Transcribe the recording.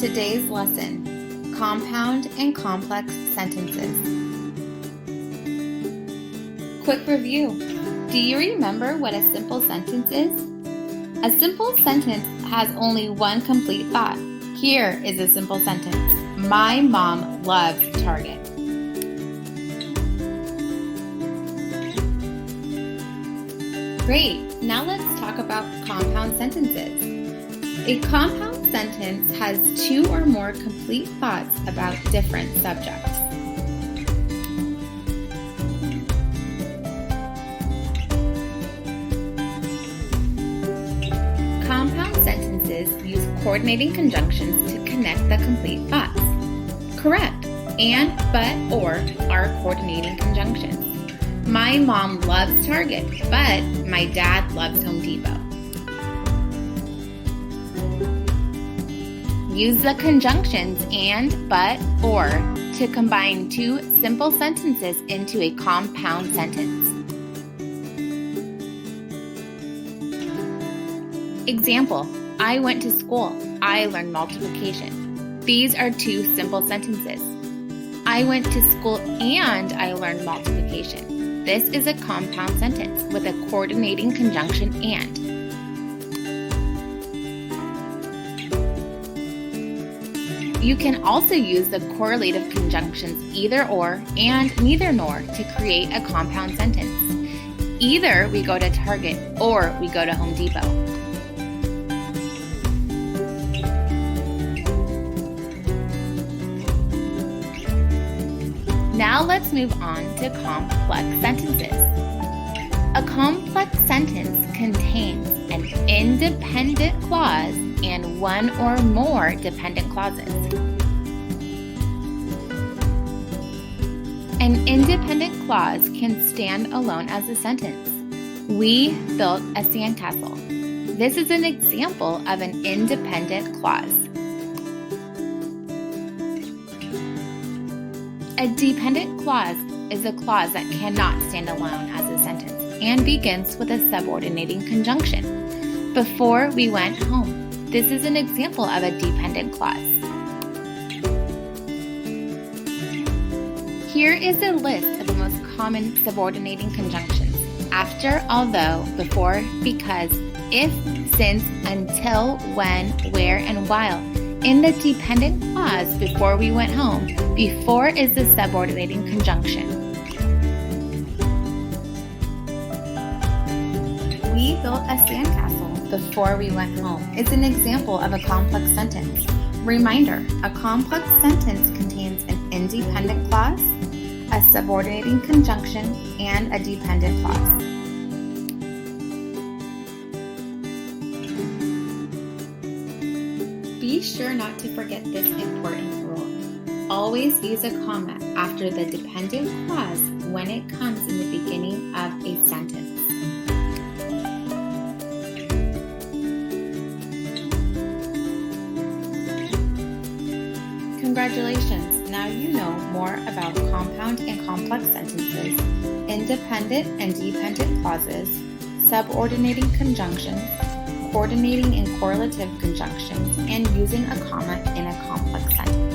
Today's lesson, compound and complex sentences. Quick review. Do you remember what a simple sentence is? A simple sentence has only one complete thought. Here is a simple sentence. My mom loves Target. Great. Now let's talk about compound sentences. A compound sentence has two or more complete thoughts about different subjects. Compound sentences use coordinating conjunctions to connect the complete thoughts. Correct. And, but, or are coordinating conjunctions. My mom loves Target, but my dad loves Home Depot. Use the conjunctions and, but, or to combine two simple sentences into a compound sentence. Example, I went to school. I learned multiplication. These are two simple sentences. I went to school and I learned multiplication. This is a compound sentence with a coordinating conjunction and. You can also use the correlative conjunctions either or and neither nor to create a compound sentence. Either we go to Target or we go to Home Depot. Now let's move on to complex sentences. A complex sentence contains an independent clause and one or more dependent clauses. An independent clause can stand alone as a sentence. We built a sandcastle. This is an example of an independent clause. A dependent clause is a clause that cannot stand alone as a sentence and begins with a subordinating conjunction. Before we went home. This is an example of a dependent clause. Here is a list of the most common subordinating conjunctions. After, although, before, because, if, since, until, when, where, and while. In the dependent clause, before we went home, before is the subordinating conjunction. We built a sandcastle before we went home. It's an example of a complex sentence. Reminder, a complex sentence contains an independent clause, a subordinating conjunction, and a dependent clause. Be sure not to forget this important rule. Always use a comma after the dependent clause when it comes in the beginning of a sentence. Congratulations! Now you know more about compound and complex sentences, independent and dependent clauses, subordinating conjunctions, coordinating and correlative conjunctions, and using a comma in a complex sentence.